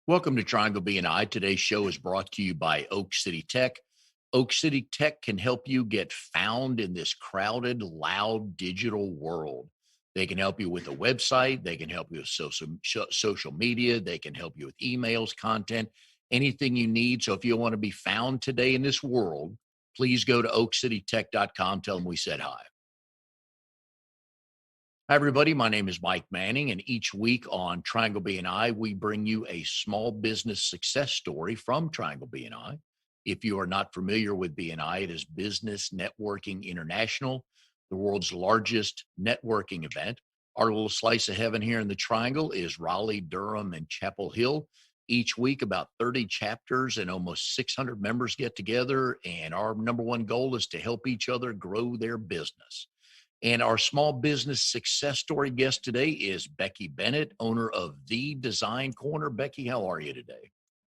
Welcome to Triangle BNI. Today's show is brought to you by Oak City Tech. Oak City Tech can help you get found in this crowded, loud digital world. They can help you with a website. They can help you with social media. They can help you with emails, content, anything you need. So if you want to be found today in this world, please go to oakcitytech.com. Tell them we said hi. Hi, everybody. My name is Mike Manning, and each week on Triangle BNI, we bring you a small business success story from Triangle BNI. If you are not familiar with BNI, it is Business Networking International, the world's largest networking event. Our little slice of heaven here in the Triangle is Raleigh, Durham, and Chapel Hill. Each week, about 30 chapters and almost 600 members get together, and our number one goal is to help each other grow their business. And our small business success story guest today is Bekki Bennett, owner of The Design Corner. Bekki, how are you today?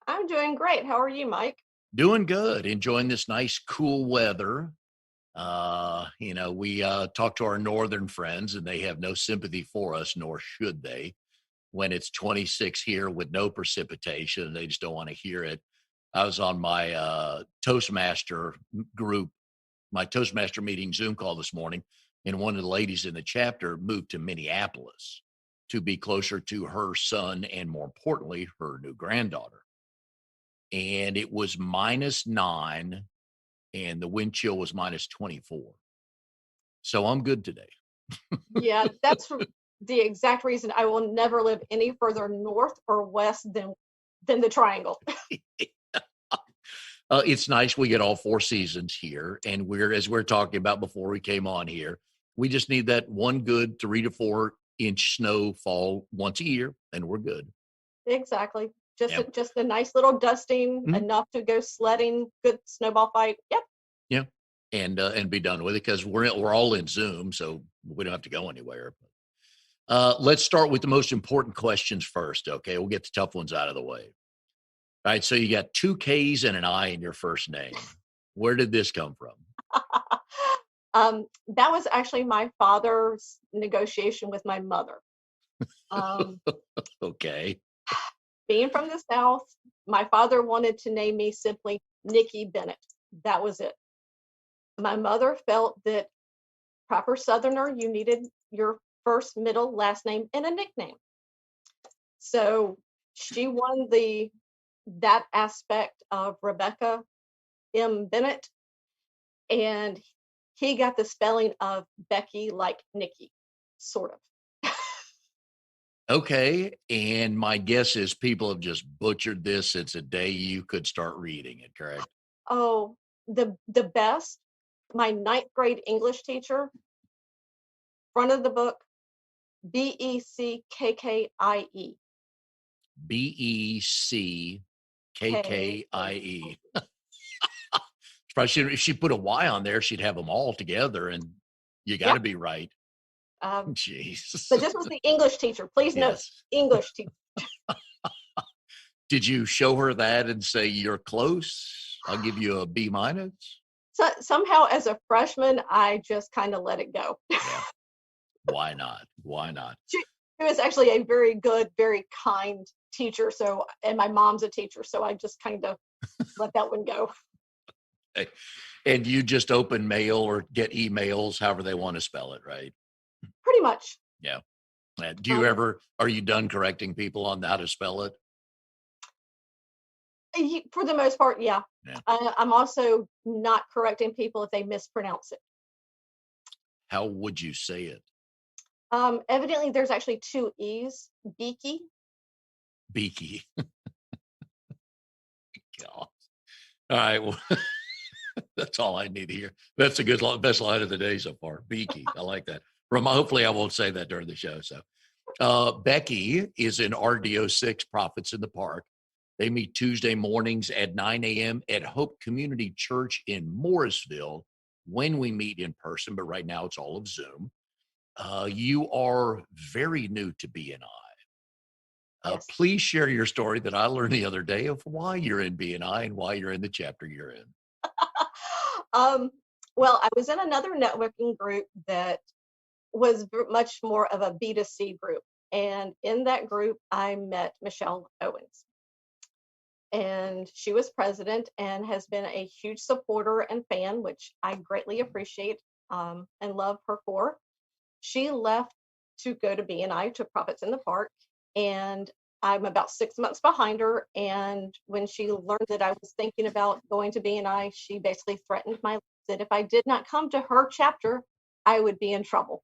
I'm doing great. How are you, Mike? Doing good. Enjoying this nice, cool weather. We talk to our northern friends, and they have no sympathy for us, nor should they, when it's 26 here with no precipitation. They just don't want to hear it. I was on my Toastmaster group, my Toastmaster meeting Zoom call this morning, and one of the ladies in the chapter moved to Minneapolis to be closer to her son and, more importantly, her new granddaughter. And it was -9 and the wind chill was -24. So I'm good today. Yeah, that's the exact reason I will never live any further north or west than the Triangle. It's nice we get all four seasons here, and as we're talking about before we came on here, we just need that one good 3 to 4 inch snowfall once a year, and we're good. Exactly. Just Yeah, just a nice little dusting, mhm, enough to go sledding, good snowball fight. Yep. yeah, and be done with it because we're all in Zoom, so we don't have to go anywhere. Let's start with the most important questions first. Okay, we'll get the tough ones out of the way. All right, so you got two K's and an I in your first name. Where did this come from? That was actually my father's negotiation with my mother. Um, Okay. Being from the South, my father wanted to name me simply Nikki Bennett. That was it. My mother felt that proper Southerner, you needed your first, middle, last name, and a nickname. So she won that aspect of Rebecca M. Bennett, and he got the spelling of Becky like Nikki, sort of. Okay. And my guess is people have just butchered this since a day you could start reading it, correct? Oh, the best. My ninth grade English teacher, front of the book, Beckie. Beckie. Probably if she put a Y on there, she'd have them all together, and you got to Yep. be right. Um, Jeez. but this was the English teacher. Please note, Yes. English teacher. Did you show her that and say, you're close? I'll give you a B minus? So somehow, as a freshman, I just kind of let it go. Yeah. Why not? Why not? She was actually a very good, very kind teacher. So, and my mom's a teacher, so I just kind of let that one go. Hey, and you just open mail or get emails, however they want to spell it, right? Pretty much. Yeah. Um, Are you done correcting people on how to spell it? for the most part, yeah. Yeah. I'm also not correcting people if they mispronounce it. How would you say it? Evidently, there's actually two E's. Beaky. Beaky. God. All right. Well, that's all I need to hear. That's a best line of the day so far. Beaky. I like that. Hopefully, I won't say that during the show. So, Bekki is in RDO6 Profits in the Park. They meet Tuesday mornings at 9 a.m. at Hope Community Church in Morrisville when we meet in person, but right now it's all of Zoom. You are very new to BNI. Yes. Please share your story that I learned the other day of why you're in BNI and why you're in the chapter you're in. um, well, I was in another networking group that was much more of a B2C group. And in that group, I met Michelle Owens. and she was president and has been a huge supporter and fan, which I greatly appreciate and love her for. She left to go to BNI, to Profits in the Park, and I'm about 6 months behind her. And when she learned that I was thinking about going to BNI, she basically threatened my life that if I did not come to her chapter, I would be in trouble.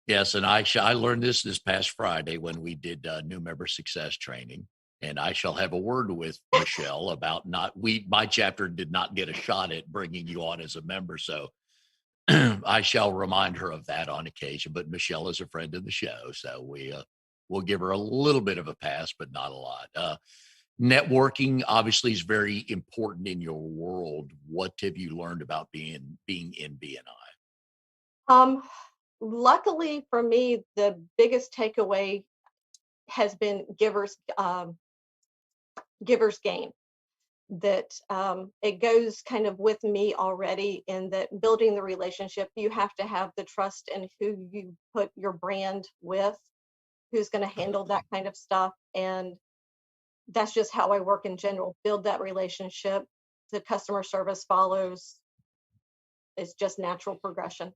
Yes, and I learned this past Friday when we did new member success training, and I shall have a word with Michelle about my chapter did not get a shot at bringing you on as a member, so I shall remind her of that on occasion. But Michelle is a friend of the show, so we'll give her a little bit of a pass, but not a lot. Networking obviously is very important in your world. What have you learned about being in BNI? Luckily for me, the biggest takeaway has been givers gain. That it goes kind of with me already in that building the relationship, you have to have the trust in who you put your brand with, who's going to handle that kind of stuff. And that's just how I work in general. Build that relationship. The customer service follows. It's just natural progression.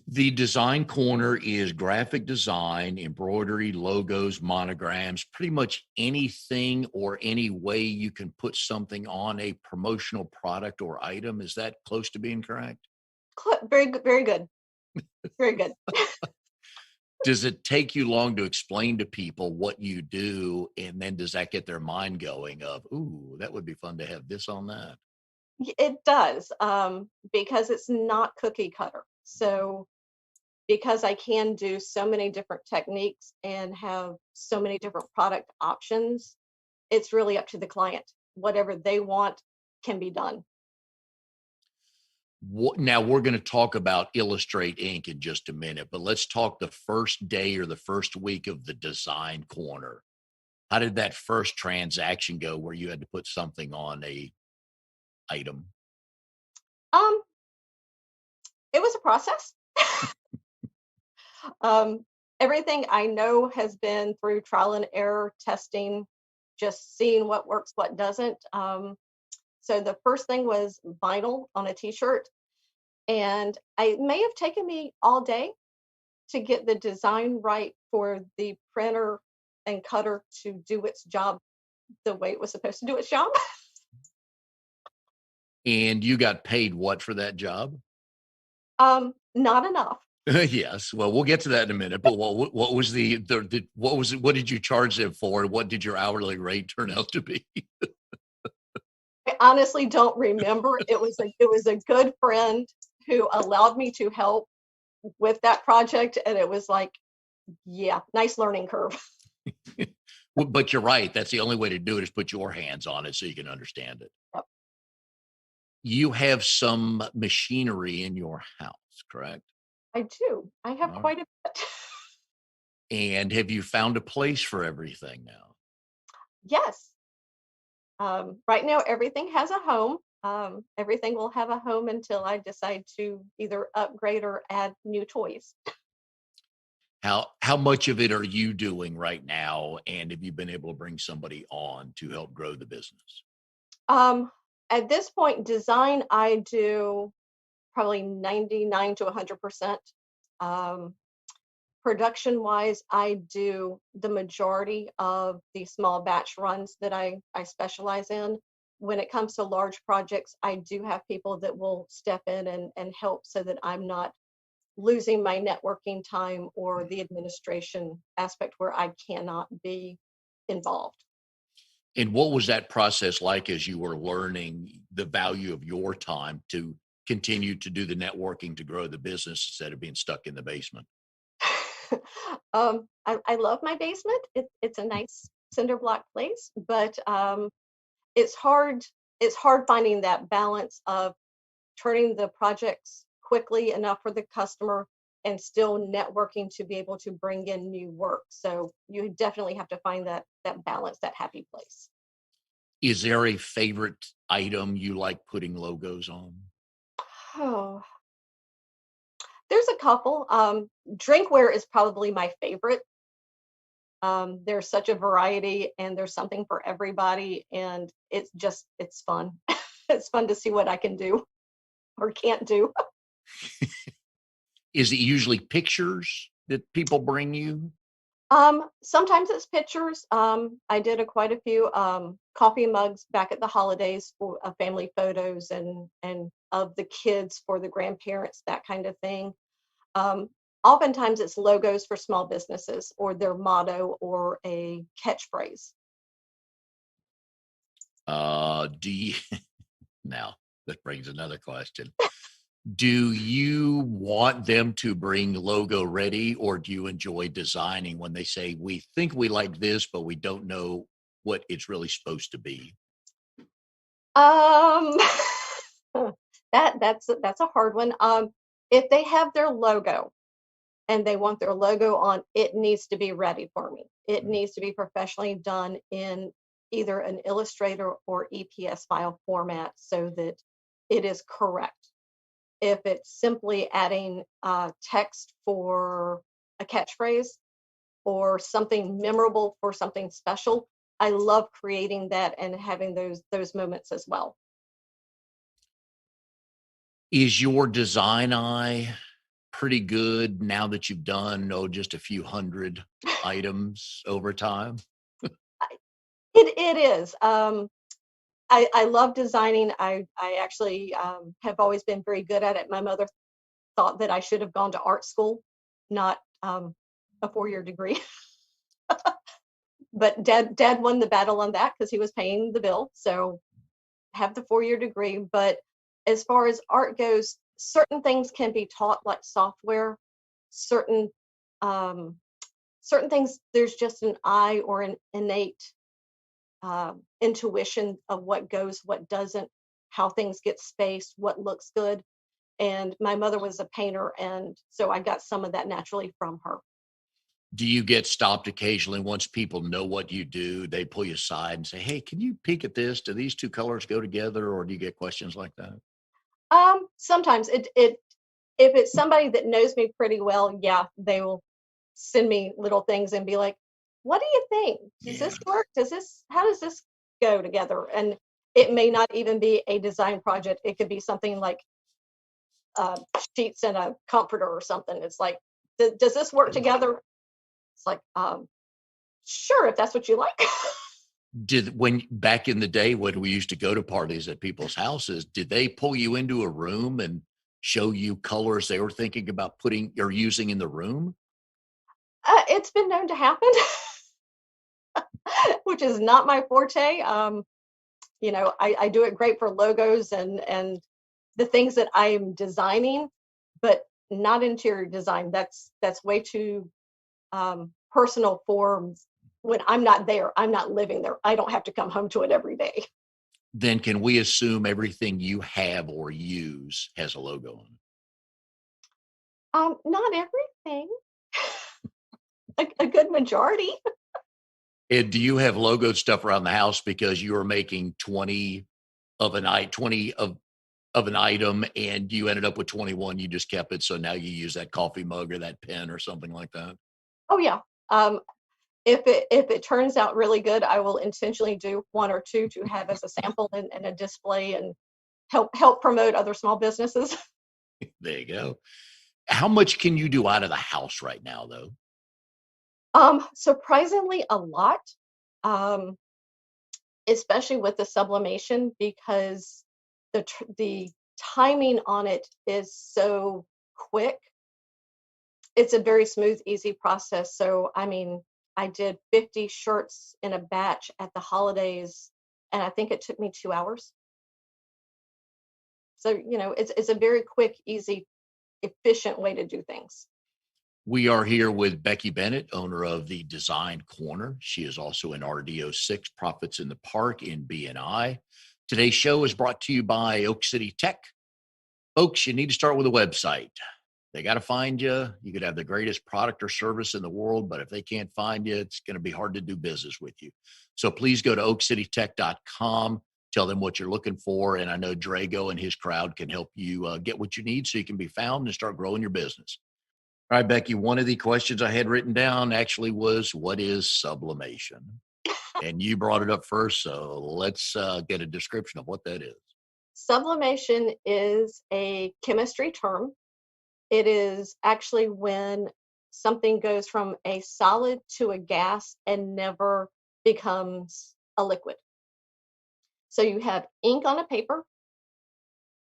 The design corner is graphic design, embroidery, logos, monograms, pretty much anything or any way you can put something on a promotional product or item. Is that close to being correct? Very good. Very good. Very good. Does it take you long to explain to people what you do? And then does that get their mind going of, ooh, that would be fun to have this on that? It does, because it's not cookie cutter. So because I can do so many different techniques and have so many different product options, it's really up to the client. Whatever they want can be done. Now we're going to talk about Illustrate Inc. in just a minute, but let's talk the first day or the first week of the design corner. How did that first transaction go where you had to put something on a item? Um, it was a process. um, Everything I know has been through trial and error testing, just seeing what works, what doesn't. So the first thing was vinyl on a t-shirt, and it may have taken me all day to get the design right for the printer and cutter to do its job the way it was supposed to do its job. And you got paid what for that job? Not enough. Yes. Well, we'll get to that in a minute. But what was what did you charge them for? What did your hourly rate turn out to be? I honestly don't remember. It was a good friend who allowed me to help with that project, and it was like, yeah, nice learning curve. But you're right. That's the only way to do it is put your hands on it so you can understand it. Yep. You have some machinery in your house, correct? I do. I have All right. quite a bit. And have you found a place for everything now? Yes. Right now, everything has a home. Everything will have a home until I decide to either upgrade or add new toys. How much of it are you doing right now? And have you been able to bring somebody on to help grow the business? Um, at this point, design I do probably 99 to 100%. Um, Production wise, I do the majority of the small batch runs that I specialize in. When it comes to large projects, I do have people that will step in and help so that I'm not losing my networking time or the administration aspect where I cannot be involved. And what was that process like as you were learning the value of your time to continue to do the networking to grow the business instead of being stuck in the basement? I love my basement. It's a nice cinder block place, but it's hard. It's hard finding that balance of turning the projects quickly enough for the customer and still networking to be able to bring in new work. So you definitely have to find that balance, that happy place. Is there a favorite item you like putting logos on? Oh, there's a couple. Drinkware is probably my favorite. There's such a variety, and there's something for everybody, and it's fun. It's fun to see what I can do or can't do. Is it usually pictures that people bring you? Sometimes it's pictures. I did quite a few coffee mugs back at the holidays for family photos and of the kids for the grandparents, that kind of thing. Um, Oftentimes it's logos for small businesses or their motto or a catchphrase. Do you now that brings another question. Do you want them to bring logo ready, or do you enjoy designing when they say, we think we like this, but we don't know what it's really supposed to be? Um, that's a hard one. If they have their logo and they want their logo on, it needs to be ready for me. It needs to be professionally done in either an Illustrator or EPS file format so that it is correct. If it's simply adding text for a catchphrase or something memorable for something special, I love creating that and having those moments as well. Is your design eye pretty good now that you've done, just a few hundred items over time? It is. I love designing. I actually have always been very good at it. My mother thought that I should have gone to art school, not a 4-year degree. But dad won the battle on that because he was paying the bill. So have the 4-year degree. But as far as art goes, certain things can be taught like software. Certain um, certain things, there's just an eye or an innate intuition of what goes, what doesn't, how things get spaced, what looks good. And my mother was a painter, and so I got some of that naturally from her. Do you get stopped occasionally once people know what you do? They pull you aside and say, hey, can you peek at this? Do these two colors go together? Or do you get questions like that? Sometimes it if it's somebody that knows me pretty well, yeah, they will send me little things and be like, "What do you think? Does Yeah. this work? How does this go together?" And it may not even be a design project. It could be something like sheets and a comforter or something. It's like, does this work together? It's like, sure, if that's what you like. When back in the day when we used to go to parties at people's houses, did they pull you into a room and show you colors they were thinking about putting or using in the room? It's been known to happen, which is not my forte. I do it great for logos and the things that I'm designing, but not interior design. That's way too personal for when I'm not there. I'm not living there. I don't have to come home to it every day. Then can we assume everything you have or use has a logo on Not everything. A good majority. it? And do you have logoed stuff around the house because you were making 20 of an I 20 of an item and you ended up with 21, you just kept it. So now you use that coffee mug or that pen or something like that? Oh yeah. If it turns out really good, I will intentionally do one or two to have as a sample and a display and help promote other small businesses. There you go. How much can you do out of the house right now, though? Surprisingly a lot, um, especially with the sublimation because the timing on it is so quick. It's a very smooth, easy process. So, I mean, I did 50 shirts in a batch at the holidays, and I think it took me 2 hours. So, it's a very quick, easy, efficient way to do things. We are here with Bekki Bennett, owner of the Design Corner. She is also an RDO6 Profits in the Park in BNI. Today's show is brought to you by Oak City Tech. Folks, you need to start with a website. They got to find you. You could have the greatest product or service in the world, but if they can't find you, it's going to be hard to do business with you. So please go to oakcitytech.com, tell them what you're looking for. And I know Drago and his crowd can help you get what you need so you can be found and start growing your business. All right, Becky, one of the questions I had written down actually was, what is sublimation? And you brought it up first, so let's get a description of what that is. Sublimation is a chemistry term. It is actually when something goes from a solid to a gas and never becomes a liquid. So you have ink on a paper.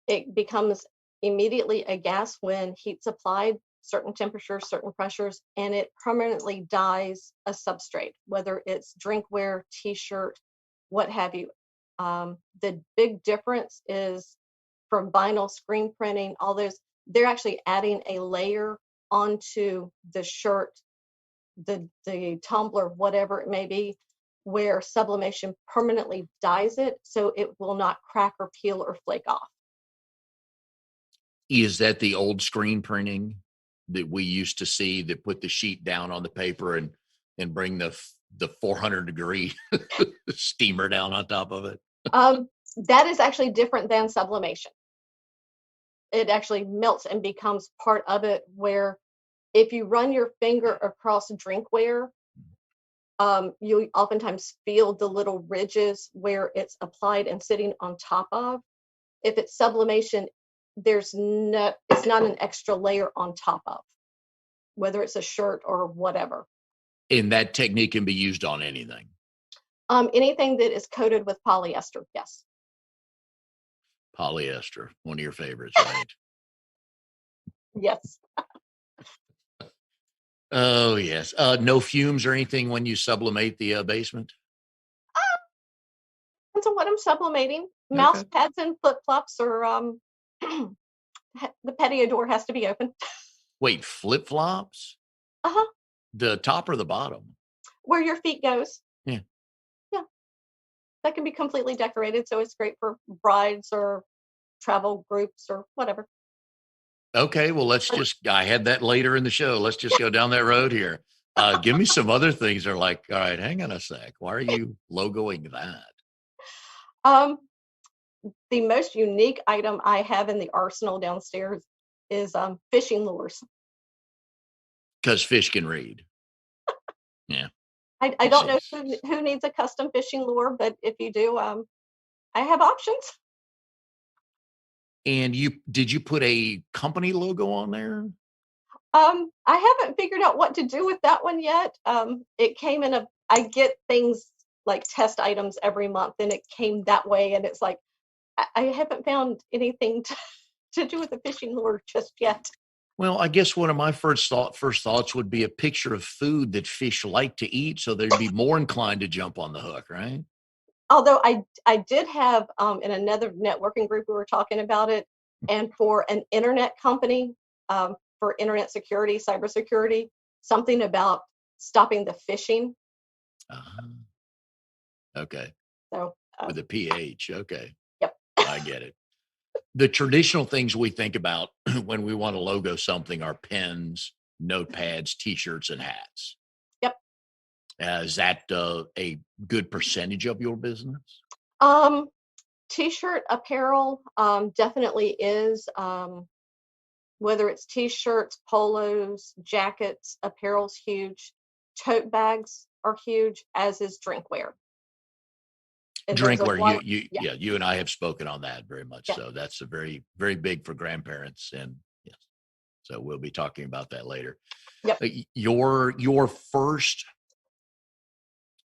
It becomes immediately a gas when heat's applied, certain temperatures, certain pressures, and it permanently dyes a substrate, whether it's drinkware, t-shirt, what have you. The big difference is from vinyl, screen printing, all those, they're actually adding a layer onto the shirt, the tumbler, whatever it may be, where sublimation permanently dyes it so it will not crack or peel or flake off. Is that the old screen printing that we used to see that put the sheet down on the paper and bring the 400-degree steamer down on top of it? That is actually different than sublimation. It actually melts and becomes part of it, where if you run your finger across drinkware, you oftentimes feel the little ridges where it's applied and sitting on top of. If it's sublimation, it's not an extra layer on top of, whether it's a shirt or whatever. And that technique can be used on anything. Anything that is coated with polyester, yes. Polyester, one of your favorites, right? Yes. Oh, yes. No fumes or anything when you sublimate the basement? Depends on what I'm sublimating. Mouse pads and flip flops, or the patio door has to be open. Wait, flip flops? Uh-huh. The top or the bottom? Where your feet goes. Yeah. Yeah. That can be completely decorated, so it's great for brides or travel groups or whatever. Okay, well, I had that later in the show. Let's just go down that road here. Give me some other things that are like, all right, hang on a sec. Why are you logoing that? The most unique item I have in the arsenal downstairs is fishing lures. Because fish can read. Yeah. I don't know who needs a custom fishing lure, but if you do, I have options. And did you put a company logo on there? I haven't figured out what to do with that one yet. It came I get things like test items every month, and it came that way, and it's like, I haven't found anything to do with the fishing lure just yet. Well, I guess one of my first thoughts would be a picture of food that fish like to eat, so they'd be more inclined to jump on the hook, right? Although I did have in another networking group, we were talking about it, and for an internet company, for internet security, cybersecurity, something about stopping the phishing. Okay. So with a PH. Okay. Yep. I get it. The traditional things we think about when we want to logo something are pens, notepads, t-shirts, and hats. Yep. Is that a good percentage of your business? T-shirt apparel definitely is. Whether it's t-shirts, polos, jackets, apparel's huge. Tote bags are huge, as is drinkware. Drinkware, you and I have spoken on that very much. Yeah. So that's a very, very big for grandparents, and yes, so we'll be talking about that later. Yep. Your first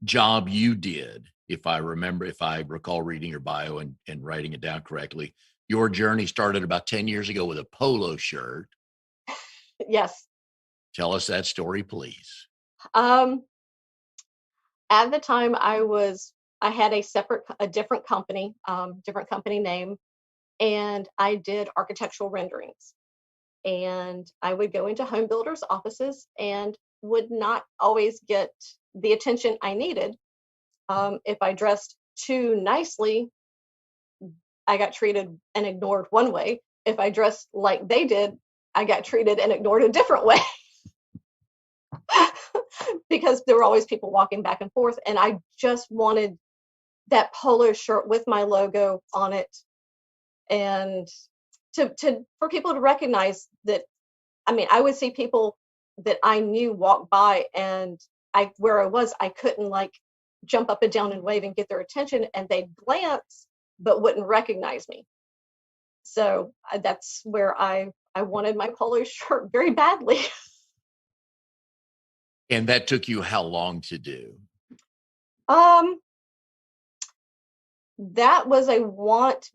job you did, if I recall reading your bio and writing it down correctly, your journey started about 10 years ago with a polo shirt. Yes. Tell us that story, please. At the time, I had a different company name, and I did architectural renderings. And I would go into home builders' offices and would not always get the attention I needed. If I dressed too nicely, I got treated and ignored one way. If I dressed like they did, I got treated and ignored a different way. Because there were always people walking back and forth, and I just wanted that polo shirt with my logo on it, and for people to recognize that I mean, I would see people that I knew walk by, and where I was, I couldn't like jump up and down and wave and get their attention, and they'd glance but wouldn't recognize me. So that's where I wanted my polo shirt very badly. And that took you how long to do? Um, that was a want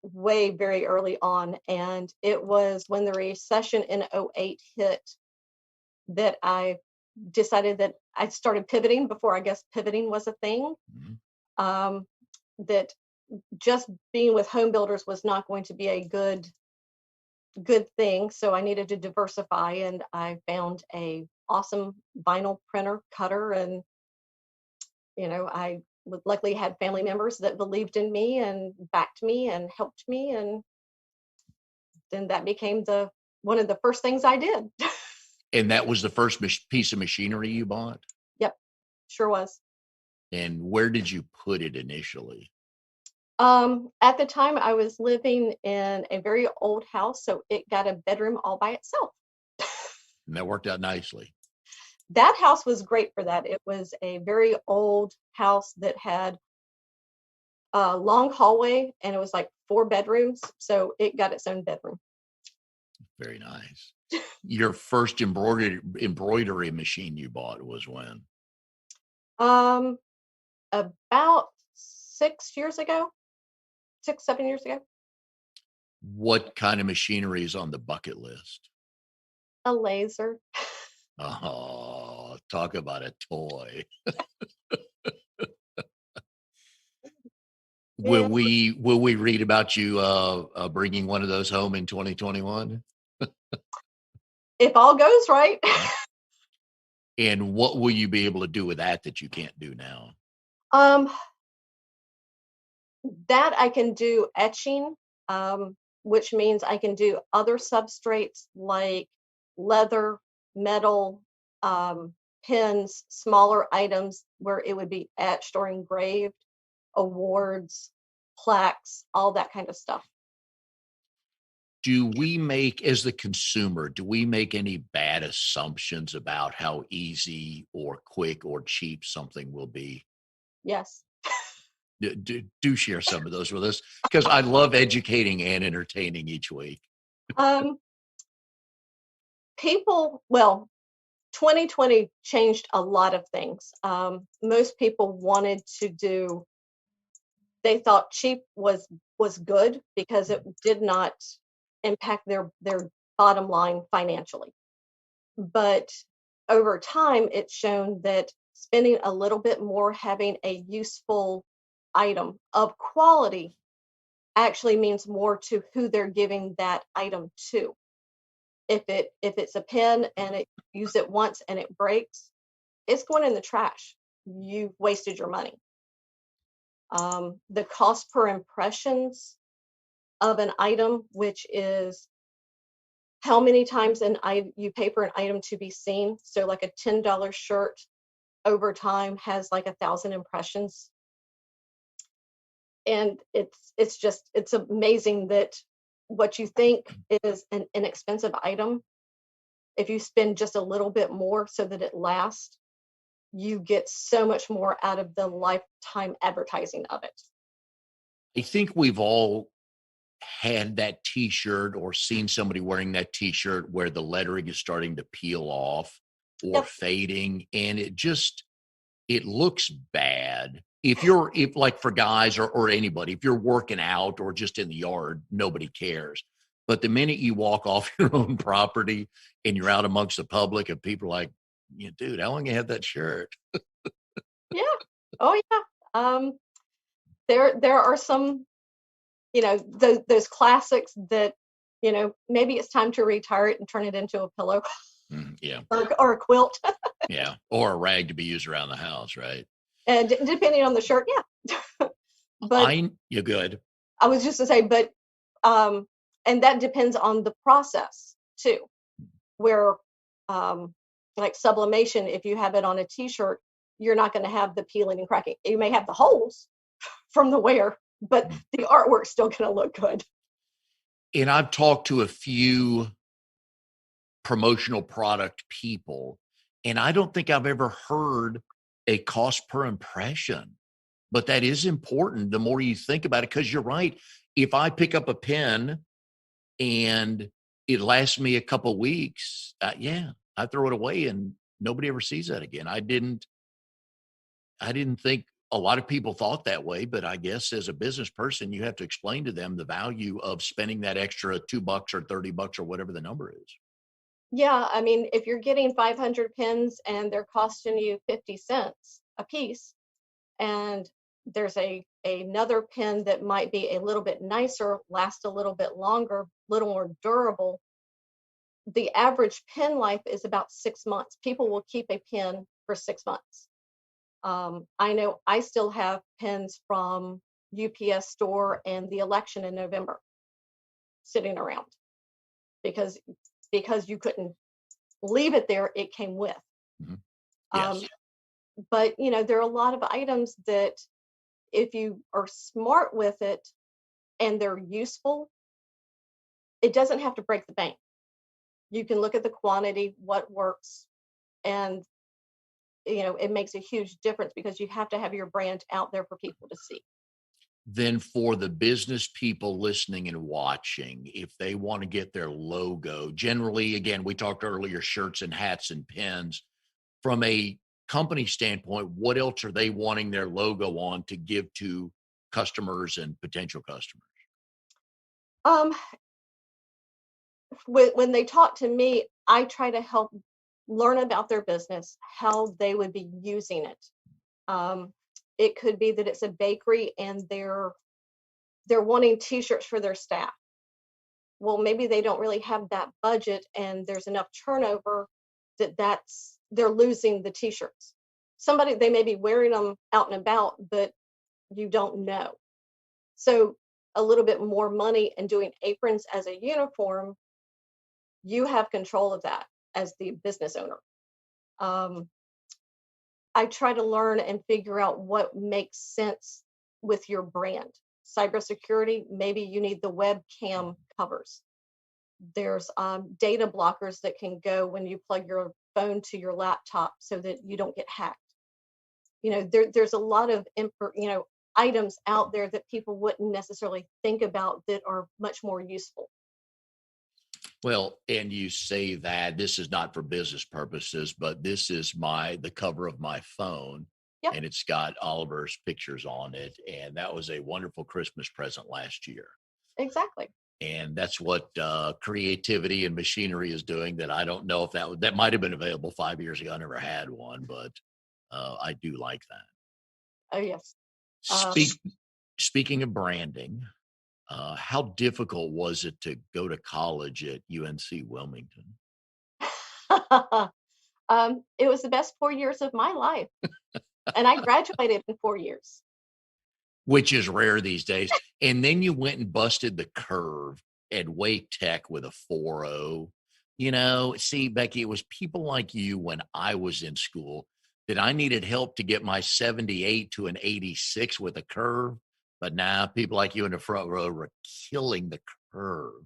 way very early on, and it was when the recession in '08 hit that I decided that I started pivoting before I guess pivoting was a thing. Mhm. That just being with home builders was not going to be a good thing, so I needed to diversify, and I found a awesome vinyl printer cutter, and I luckily had family members that believed in me and backed me and helped me, and then that became the one of the first things I did. And that was the first piece of machinery you bought? Yep, sure was. And where did you put it initially? At the time I was living in a very old house, so it got a bedroom all by itself. And that worked out nicely. That house was great for that. It was a very old house that had a long hallway, and it was like 4 bedrooms, so it got its own bedroom. Very nice. Your first embroidery machine you bought was when? Um, about 6 years ago, 6, 7 years ago. What kind of machinery is on the bucket list? A laser. Oh, talk about a toy. Yeah, Will we read about you bringing one of those home in 2021? if all goes right. And what will you be able to do with that you can't do now? Um, that I can do etching, which means I can do other substrates like leather, metal, pins, smaller items where it would be etched or engraved, awards, plaques, all that kind of stuff. Do we make, as the consumer, do we make any bad assumptions about how easy or quick or cheap something will be? Yes. Do share some of those with us, because I love educating and entertaining each week. Um, well, 2020 changed a lot of things. Most people wanted to do, they thought cheap was good because it did not impact their bottom line financially. But over time, it's shown that spending a little bit more, having a useful item of quality actually means more to who they're giving that item to. If it's a pen and it use it once and it breaks, it's going in the trash. You've wasted your money. The cost per impressions of an item, which is how many times you pay for an item to be seen. So like a $10 shirt over time has like 1,000 impressions. And it's amazing that what you think is an inexpensive item, if you spend just a little bit more so that it lasts, you get so much more out of the lifetime advertising of it. I think we've all had that t-shirt or seen somebody wearing that t-shirt where the lettering is starting to peel off or Yep. fading, and it looks bad. If like for guys or anybody, if you're working out or just in the yard, nobody cares. But the minute you walk off your own property and you're out amongst the public and people are like, yeah, dude, how long you had that shirt? Yeah. Oh yeah. There are some, those classics that, maybe it's time to retire it and turn it into a pillow. Yeah. or a quilt. Yeah. Or a rag to be used around the house, right? And depending on the shirt, yeah. But you're good. I was just to say, but and that depends on the process too. Where like sublimation, if you have it on a t-shirt, you're not going to have the peeling and cracking. You may have the holes from the wear, but the artwork's still going to look good. And I've talked to a few promotional product people. And I don't think I've ever heard a cost per impression, but that is important the more you think about it, because you're right. If I pick up a pen and it lasts me a couple weeks, yeah, I throw it away and nobody ever sees that again. I didn't think a lot of people thought that way, but I guess as a business person, you have to explain to them the value of spending that extra $2 or $30 or whatever the number is. Yeah, I mean, if you're getting 500 pins and they're costing you 50 cents a piece, and there's another pin that might be a little bit nicer, last a little bit longer, little more durable, the average pin life is about 6 months. People will keep a pin for 6 months. I know I still have pins from UPS store and the election in November sitting around because you couldn't leave it there. It came with. Mhm. Um, Yes. but there are a lot of items that if you are smart with it and they're useful, it doesn't have to break the bank. You can look at the quantity, what works, and it makes a huge difference because you have to have your brand out there for people to see. Then for the business people listening and watching, if they want to get their logo, generally, again, we talked earlier, shirts and hats and pins. From a company standpoint, what else are they wanting their logo on to give to customers and potential customers? Um, when they talk to me, I try to help learn about their business, how they would be using it. Um, it could be that it's a bakery and they're wanting T-shirts for their staff. Well, maybe they don't really have that budget, and there's enough turnover that's they're losing the T-shirts. Somebody, they may be wearing them out and about, but you don't know. So a little bit more money and doing aprons as a uniform, you have control of that as the business owner. Um, I try to learn and figure out what makes sense with your brand. Cybersecurity, maybe you need the webcam covers. There's data blockers that can go when you plug your phone to your laptop so that you don't get hacked. There's a lot of items out there that people wouldn't necessarily think about that are much more useful. Well, and you say that this is not for business purposes, but this is the cover of my phone, Yep, and it's got Oliver's pictures on it. And that was a wonderful Christmas present last year. exactly. And that's what creativity and machinery is doing. That I don't know if that might have been available 5 years ago. I never had one, but I do like that. Oh yes. Um, Speak, Speaking of branding, how difficult was it to go to college at UNC Wilmington? it was the best 4 years of my life, and I graduated in 4 years. Which is rare these days. And then you went and busted the curve at Wake Tech with a 4.0. See, Becky, it was people like you when I was in school that I needed help to get my 78 to an 86 with a curve. But now people like you in the front row are killing the curve.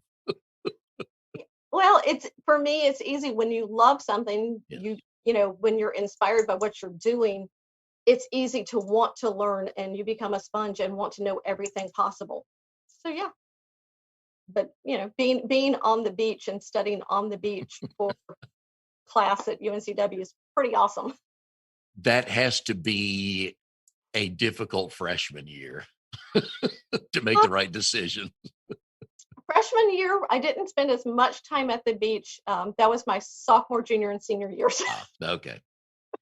Well, it's for me, it's easy when you love something, Yes. when you're inspired by what you're doing, it's easy to want to learn and you become a sponge and want to know everything possible. So yeah, but being on the beach and studying on the beach for class at UNCW is pretty awesome. That has to be a difficult freshman year to make the right decision. Freshman year, I didn't spend as much time at the beach. That was my sophomore, junior, and senior years. Okay.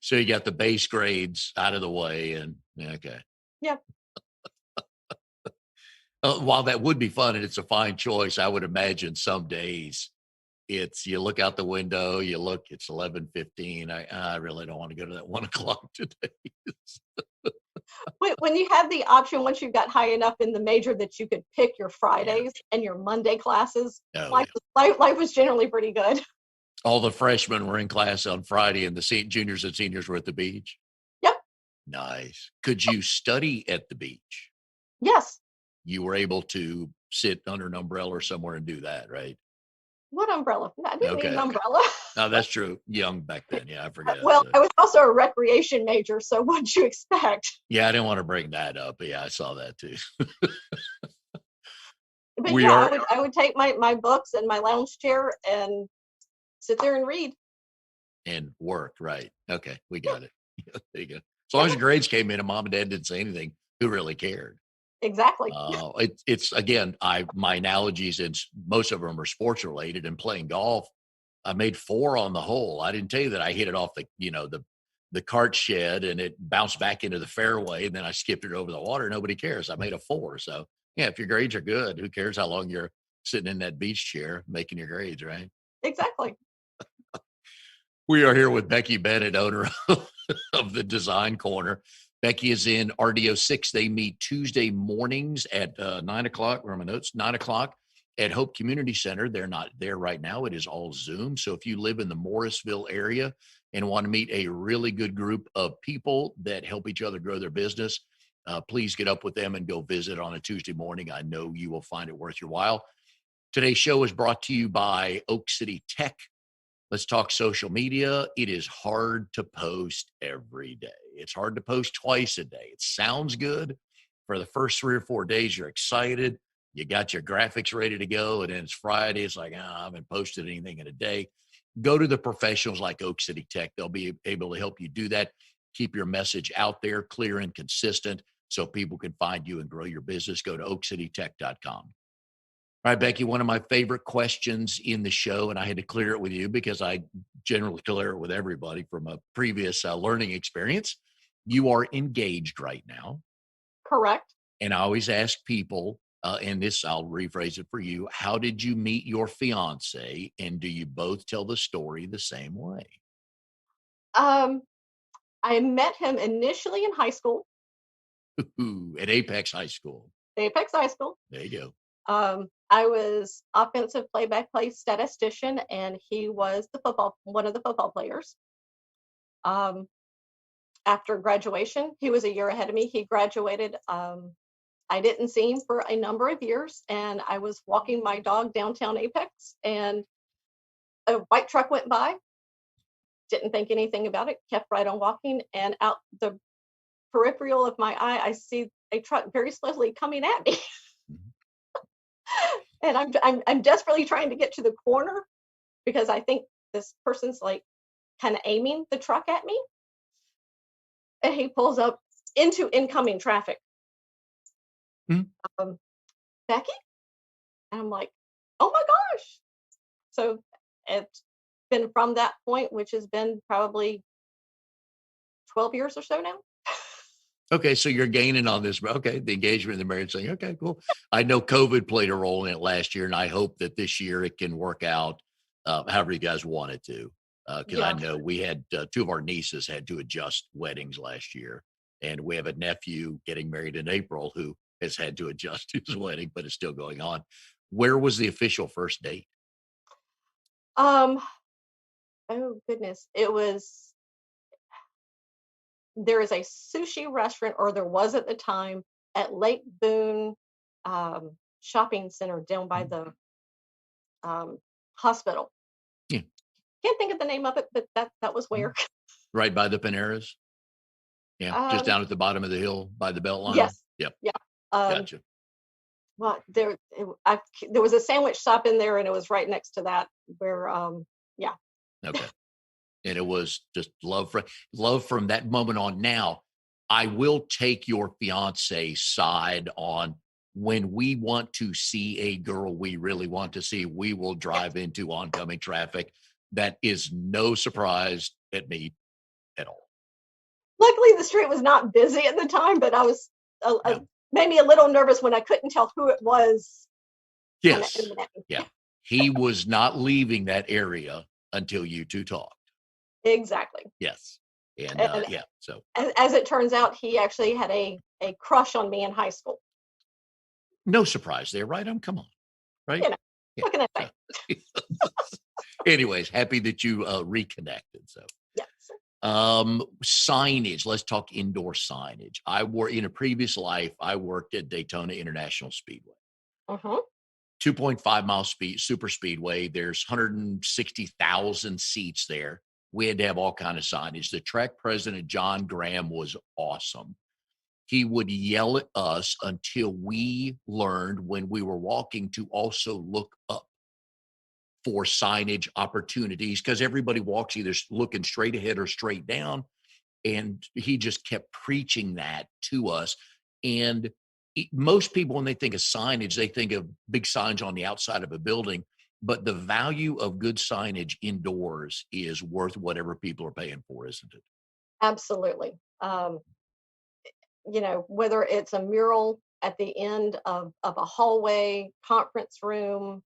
So you got the base grades out of the way, and okay. Yep. While that would be fun and it's a fine choice, I would imagine some days you look out the window, it's 11:15. I really don't want to go to that 1 o'clock today. When you have the option, once you got high enough in the major that you could pick your Fridays and your Monday classes, Oh, yeah. life was generally pretty good. All the freshmen were in class on Friday, and the juniors and seniors were at the beach. Yep. Nice. Could you study at the beach? Yes. You were able to sit under an umbrella or somewhere and do that, right? What umbrella? I didn't need Okay. an umbrella. No, that's true. Young back then. Yeah, I forget. Well, I was also a recreation major, so what'd you expect? Yeah, I didn't want to bring that up, but yeah, I saw that too. But We yeah, are I would take my books and my lounge chair and sit there and read. in work, right? Okay, we Yeah, got it. There you go. As long yeah, as your grades came in and mom and dad didn't say anything, who really cared? exactly. It's again, my analogies, and most of them are sports related. And playing golf, I made 4 on the hole. I didn't tell you that I hit it off the cart shed and it bounced back into the fairway, and then I skipped it over the water. Nobody cares. I made a 4. So yeah, if your grades are good, who cares how long you're sitting in that beach chair making your grades, right? Exactly. We are here with Bekki Bennett, owner of the Design Corner. Bekki is in RDO 6. They meet Tuesday mornings at 9 o'clock. Where are my notes? 9 o'clock at Hope Community Center. They're not there right now. It is all Zoom. So if you live in the Morrisville area and want to meet a really good group of people that help each other grow their business, please get up with them and go visit on a Tuesday morning. I know you will find it worth your while. Today's show is brought to you by Oak City Tech. Let's talk social media. It is hard to post every day. It's hard to post twice a day. It sounds good. For the first 3 or 4 days, you're excited. You got your graphics ready to go. And then it's Friday. It's like, I haven't posted anything in a day. Go to the professionals like Oak City Tech. They'll be able to help you do that. Keep your message out there, clear and consistent, so people can find you and grow your business. Go to oakcitytech.com. All right, Bekki, one of my favorite questions in the show, and I had to clear it with you because I generally clear it with everybody from a previous learning experience. You are engaged right now. Correct. And I always ask people, and this, I'll rephrase it for you. How did you meet your fiance? And do you both tell the story the same way? Um, I met him initially in high school, Ooh, at Apex High School. Apex High School. There you go. I was offensive play-by-play statistician, and he was one of the football players. After graduation, he was a year ahead of me. He graduated. I didn't see him for a number of years, and I was walking my dog downtown Apex, and a white truck went by. Didn't think anything about it. Kept right on walking, and out the peripheral of my eye, I see a truck very slowly coming at me. And I'm desperately trying to get to the corner because I think this person's like kind of aiming the truck at me. And he pulls up into incoming traffic. Mm-hmm. Bekki? And I'm like, oh my gosh. So it's been from that point, which has been probably 12 years or so now. Okay, so you're gaining on this. Okay, the engagement, the marriage thing. Okay, cool. I know COVID played a role in it last year, and I hope that this year it can work out however you guys want it to. Because I know we had 2 of our nieces had to adjust weddings last year, and we have a nephew getting married in April who has had to adjust his wedding, but it's still going on. Where was the official first date? Oh goodness. There is a sushi restaurant, or there was at the time, at Lake Boone shopping center down by the hospital. Yeah. Can't think of the name of it, but that was where. Right by the Paneras? Yeah, just down at the bottom of the hill by the Beltline? Yes. Yep. Yeah. Gotcha. Well, there was a sandwich shop in there, and it was right next to that where, yeah. Okay. And it was just love from that moment on. Now, I will take your fiance's side on when we want to see a girl we really want to see, we will drive into oncoming traffic. That is no surprise at me at all. Luckily, the street was not busy at the time, but I was maybe a little nervous when I couldn't tell who it was. Yes. Yeah. He was not leaving that area until you two talked. Exactly. Yes. And yeah. So as it turns out, he actually had a crush on me in high school. No surprise there, right? Come on. Right? You know, what can I say? Anyways, happy that you reconnected. So yes. Signage. Let's talk indoor signage. In a previous life, I worked at Daytona International Speedway. 2.5 mile speed super speedway. There's 160,000 seats there. We had to have all kind of signage. The track president, John Graham, was awesome. He would yell at us until we learned when we were walking to also look up for signage opportunities, because everybody walks either looking straight ahead or straight down. And he just kept preaching that to us. And most people, when they think of signage, they think of big signs on the outside of a building. But the value of good signage indoors is worth whatever people are paying for, isn't it? Absolutely. Whether it's a mural at the end of a hallway, conference room,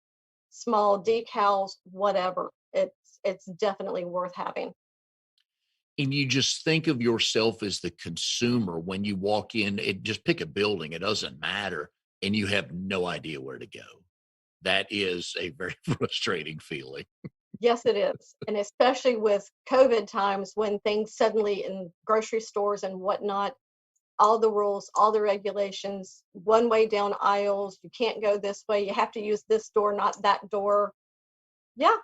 small decals, whatever, it's definitely worth having. And you just think of yourself as the consumer when you walk in, just pick a building, it doesn't matter, and you have no idea where to go. That is a very frustrating feeling. Yes, it is. And especially with COVID times when things suddenly in grocery stores and whatnot, all the rules, all the regulations, one way down aisles, you can't go this way, you have to use this door, not that door. Yeah,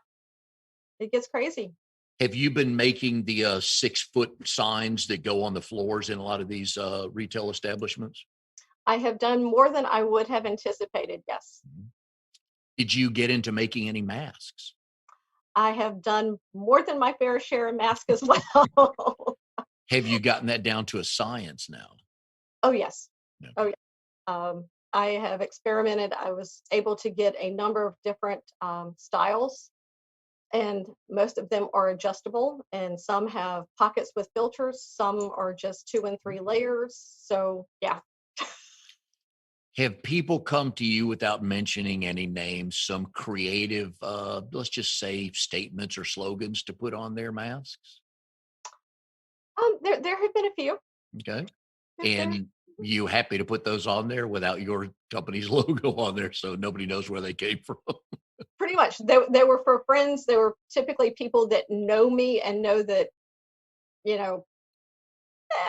it gets crazy. Have you been making the 6-foot signs that go on the floors in a lot of these retail establishments? I have done more than I would have anticipated, yes. Did you get into making any masks? I have done more than my fair share of masks as well. Have you gotten that down to a science now? Oh, yes. No. Oh, yeah. I have experimented. I was able to get a number of different styles, and most of them are adjustable, and some have pockets with filters. Some are just 2 and 3 layers. So, yeah. Have people come to you without mentioning any names, some creative, let's just say statements or slogans to put on their masks? There have been a few. Okay. And you happy to put those on there without your company's logo on there so nobody knows where they came from? Pretty much. They were for friends. They were typically people that know me and know that,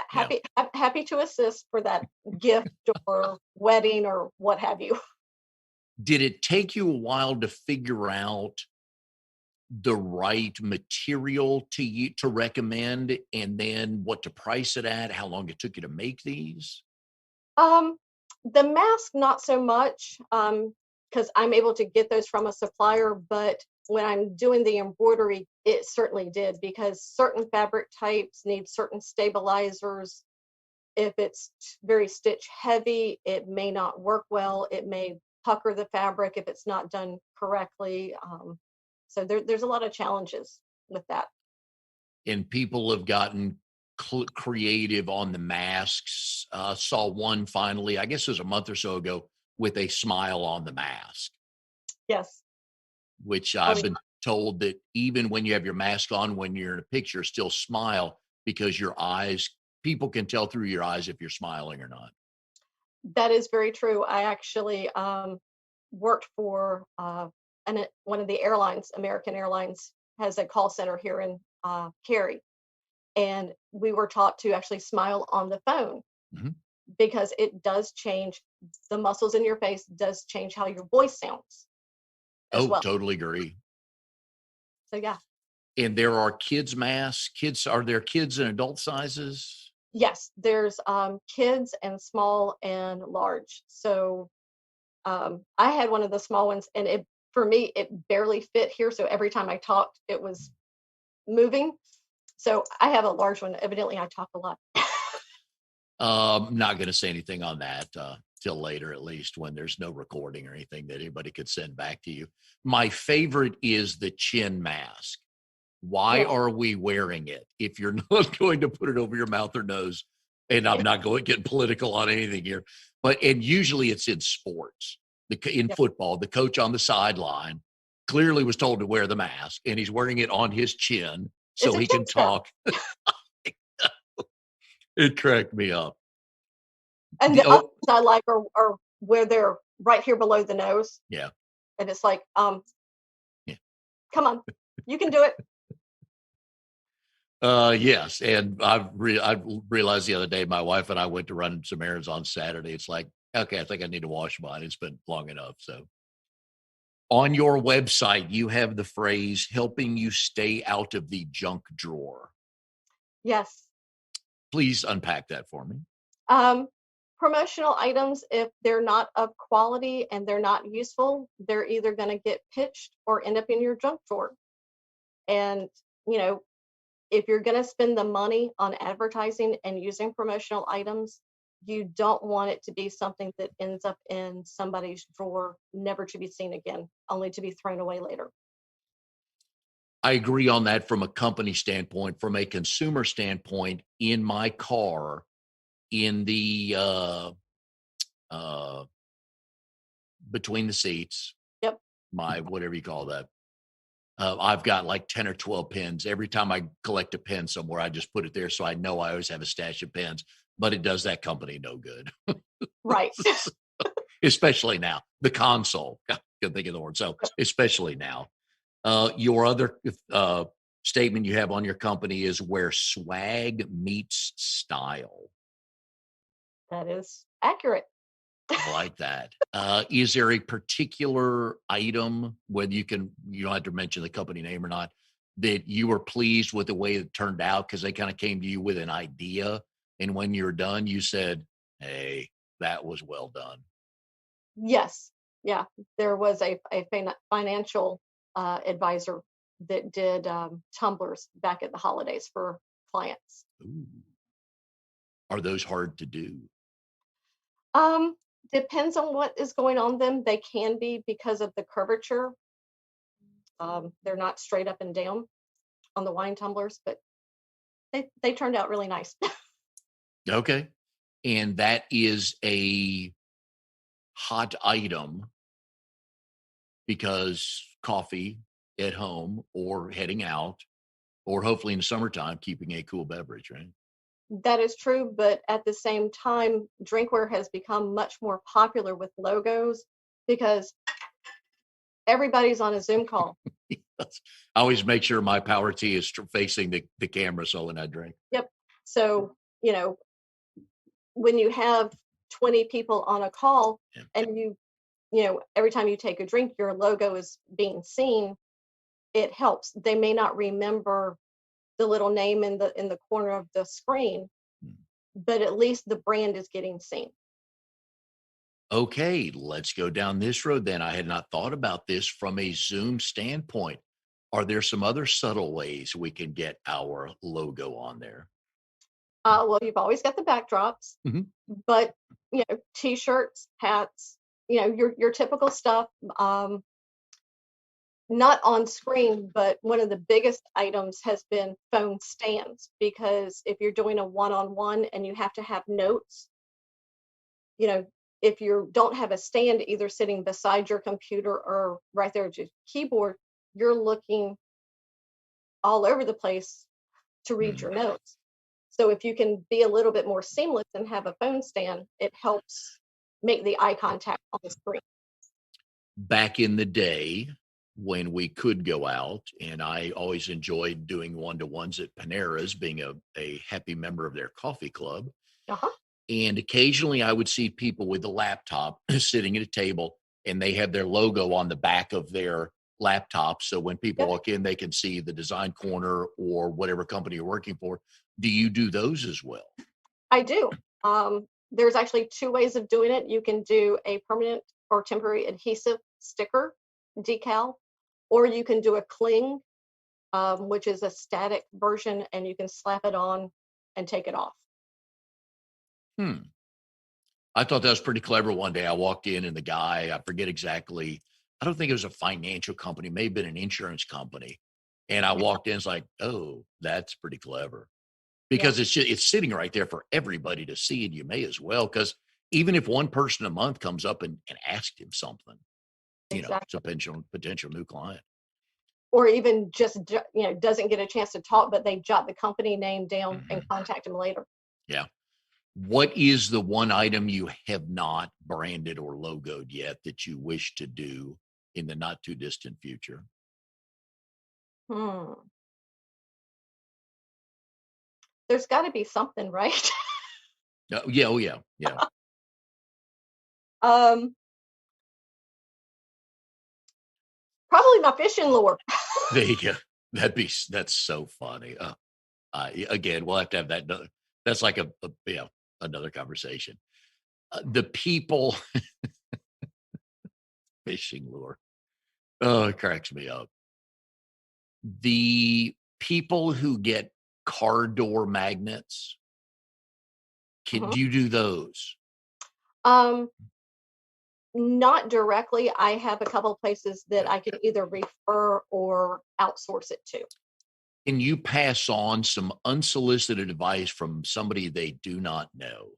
happy to assist for that gift or wedding or what have you. Did it take you a while to figure out the right material to recommend, and then what to price it at, how long it took you to make these? The mask, not so much, because I'm able to get those from a supplier, but when I'm doing the embroidery, it certainly did, because certain fabric types need certain stabilizers. If it's very stitch heavy, it may not work well. It may pucker the fabric if it's not done correctly. So there's a lot of challenges with that. And people have gotten creative on the masks. Saw one finally, I guess it was a month or so ago, with a smile on the mask. Yes. Which I've been told that even when you have your mask on, when you're in a picture, still smile, because your eyes, people can tell through your eyes if you're smiling or not. That is very true. I actually worked for one of the airlines. American Airlines has a call center here in Cary, and we were taught to actually smile on the phone, because it does change the muscles in your face, does change how your voice sounds. Well. Totally agree. So yeah. And there are kids masks. Are there kids in adult sizes? Yes, there's kids and small and large. So I had one of the small ones, and for me it barely fit here. So every time I talked, it was moving. So I have a large one. Evidently, I talk a lot. Not going to say anything on that till later, at least when there's no recording or anything that anybody could send back to you. My favorite is the chin mask. Why are we wearing it if you're not going to put it over your mouth or nose? And I'm not going to get political on anything here, and usually it's in sports. In football, the coach on the sideline clearly was told to wear the mask, and he's wearing it on his chin so he can talk. It cracked me up. And the others I like are where they're right here below the nose. Yeah. And it's like, come on, you can do it. Yes. And I realized the other day, my wife and I went to run some errands on Saturday. It's like, okay, I think I need to wash mine. It's been long enough. So On your website, you have the phrase helping you stay out of the junk drawer. Yes. Please unpack that for me. Promotional items, if they're not of quality and they're not useful, they're either going to get pitched or end up in your junk drawer. And, you know, if you're going to spend the money on advertising and using promotional items, you don't want it to be something that ends up in somebody's drawer, never to be seen again, only to be thrown away later. I agree on that from a company standpoint. From a consumer standpoint, in my car, in the between the seats, Yep. my whatever you call that, I've got like 10 or 12 pens. Every time I collect a pen somewhere, I just put it there so I know I always have a stash of pens, but it does that company no good. Right. Especially now. The console, I can think of the word. So especially now. Your other statement you have on your company is where swag meets style. That is accurate. I like that. Is there a particular item, whether you don't have to mention the company name or not, that you were pleased with the way it turned out because they kind of came to you with an idea, and when you're done, you said, "Hey, that was well done." Yes. Yeah. There was a financial advisor that did tumblers back at the holidays for clients. Ooh. Are those hard to do? Um, Depends on what is going on them. They can be because of the curvature. They're not straight up and down on the wine tumblers, but they turned out really nice. Okay. And that is a hot item because coffee at home or heading out, or hopefully in the summertime, keeping a cool beverage, right? That is true, but at the same time, drinkware has become much more popular with logos because everybody's on a Zoom call. I always make sure my power tea is facing the camera so when I drink. Yep. So, when you have 20 people on a call Yeah. and every time you take a drink, your logo is being seen, it helps. They may not remember the little name in the corner of the screen, but at least the brand is getting seen. Okay, let's go down this road then. I had not thought about this from a Zoom standpoint. Are there some other subtle ways we can get our logo on there? Well, you've always got the backdrops, Mhm. but t-shirts, hats, your typical stuff. Not on screen, but one of the biggest items has been phone stands, because if you're doing a one-on-one and you have to have notes, if you don't have a stand either sitting beside your computer or right there at your keyboard, you're looking all over the place to read your notes. So if you can be a little bit more seamless and have a phone stand, it helps make the eye contact on the screen. Back in the day when we could go out, and I always enjoyed doing one-to-ones at Panera's, being a happy member of their coffee club. Uh-huh. And occasionally I would see people with a laptop sitting at a table and they have their logo on the back of their laptop. So when people Yep. walk in, they can see the design corner or whatever company you're working for. Do you do those as well? I do. There's actually two ways of doing it. You can do a permanent or temporary adhesive sticker decal, or you can do a cling, which is a static version, and you can slap it on and take it off. I thought that was pretty clever. One day I walked in and the guy, I forget exactly, I don't think it was a financial company, may have been an insurance company. And I walked in, it's like, oh, that's pretty clever. Because it's sitting right there for everybody to see, and you may as well, because even if one person a month comes up and asks him something, Exactly. it's a potential new client. Or even just doesn't get a chance to talk, but they jot the company name down and contact him later. Yeah. What is the one item you have not branded or logoed yet that you wish to do in the not too distant future? There's got to be something, right? Yeah. Oh, yeah. Yeah. um Probably my fishing lure. There you go. That's so funny. Again, we'll have to have that. That's like another conversation. The people fishing lure. Oh, it cracks me up. The people who get car door magnets, do you do those? Not directly. I have a couple of places that I can either refer or outsource it to. Can you pass on some unsolicited advice from somebody they do not know?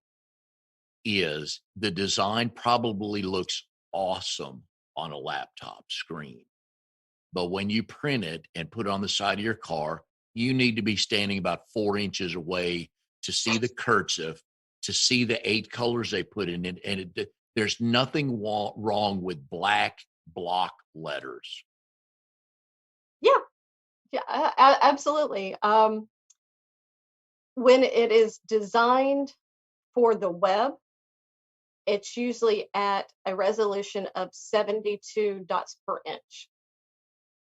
Is the design probably looks awesome on a laptop screen, but when you print it and put it on the side of your car, you need to be standing about 4 inches away to see the cursive, to see the 8 colors they put in it. And there's nothing wrong with black block letters. Yeah, absolutely. When it is designed for the web, it's usually at a resolution of 72 dots per inch.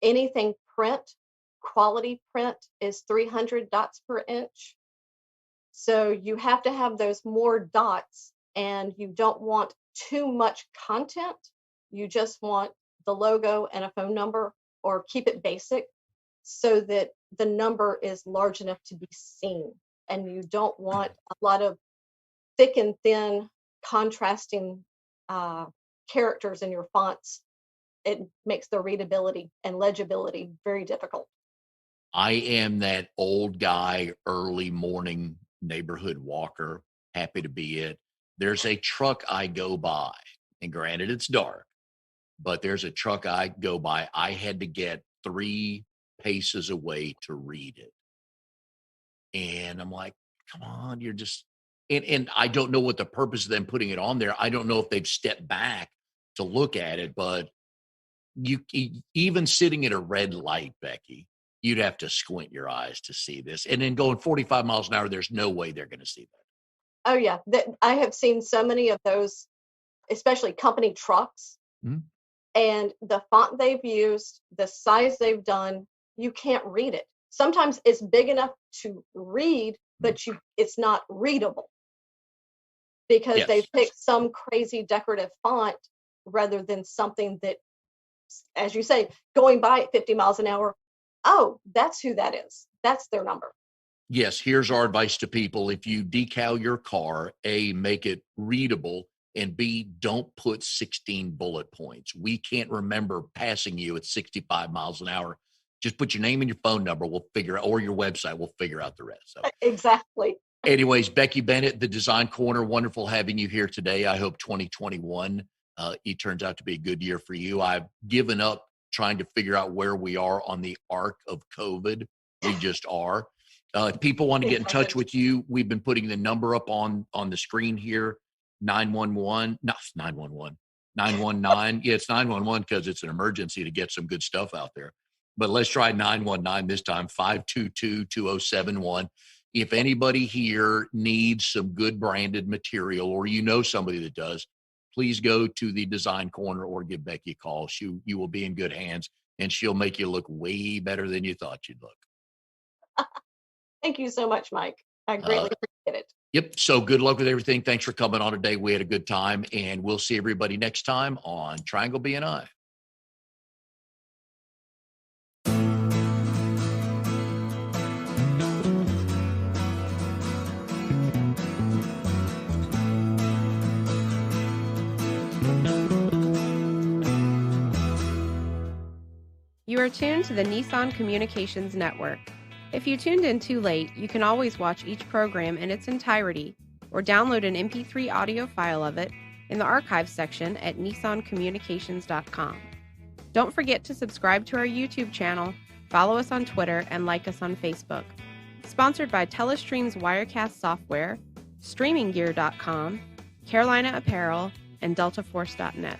Anything print, quality print, is 300 dots per inch. So you have to have those more dots, and you don't want too much content. You just want the logo and a phone number, or keep it basic so that the number is large enough to be seen. And you don't want a lot of thick and thin contrasting characters in your fonts. It makes the readability and legibility very difficult. I am that old guy, early morning neighborhood walker, happy to be it. There's a truck I go by, and granted it's dark, but there's a truck I go by. I had to get 3 paces away to read it. And I'm like, come on, you're just, and I don't know what the purpose of them putting it on there. I don't know if they've stepped back to look at it, but even sitting at a red light, Bekki, you'd have to squint your eyes to see this. And then going 45 miles an hour, there's no way they're going to see that. Oh yeah, I have seen so many of those, especially company trucks, and the font they've used, the size they've done, you can't read it. Sometimes it's big enough to read, but it's not readable because they've picked some crazy decorative font rather than something that, as you say, going by at 50 miles an hour, oh, that's who that is. That's their number. Yes, here's our advice to people. If you decal your car, A, make it readable, and B, don't put 16 bullet points. We can't remember passing you at 65 miles an hour. Just put your name and your phone number. We'll figure out, or your website. We'll figure out the rest. So. Exactly. Anyways, Bekki Bennett, the Design Corner, wonderful having you here today. I hope 2021, it turns out to be a good year for you. I've given up trying to figure out where we are on the arc of COVID. We just are. If people want to get in touch with you, we've been putting the number up on the screen here, 911, not 911, 919. Yeah, it's 911 because it's an emergency to get some good stuff out there. But let's try 919 this time, 522-2071. If anybody here needs some good branded material, or you know somebody that does, please go to the Design Corner or give Bekki a call. You will be in good hands, and she'll make you look way better than you thought you'd look. Thank you so much, Mike. I greatly appreciate it. Yep. So good luck with everything. Thanks for coming on today. We had a good time, and we'll see everybody next time on Triangle BNI. You are tuned to the Nissan Communications Network. If you tuned in too late, you can always watch each program in its entirety or download an MP3 audio file of it in the archives section at nissancommunications.com. Don't forget to subscribe to our YouTube channel, follow us on Twitter, and like us on Facebook. Sponsored by Telestream's Wirecast software, StreamingGear.com, Carolina Apparel, and DeltaForce.net.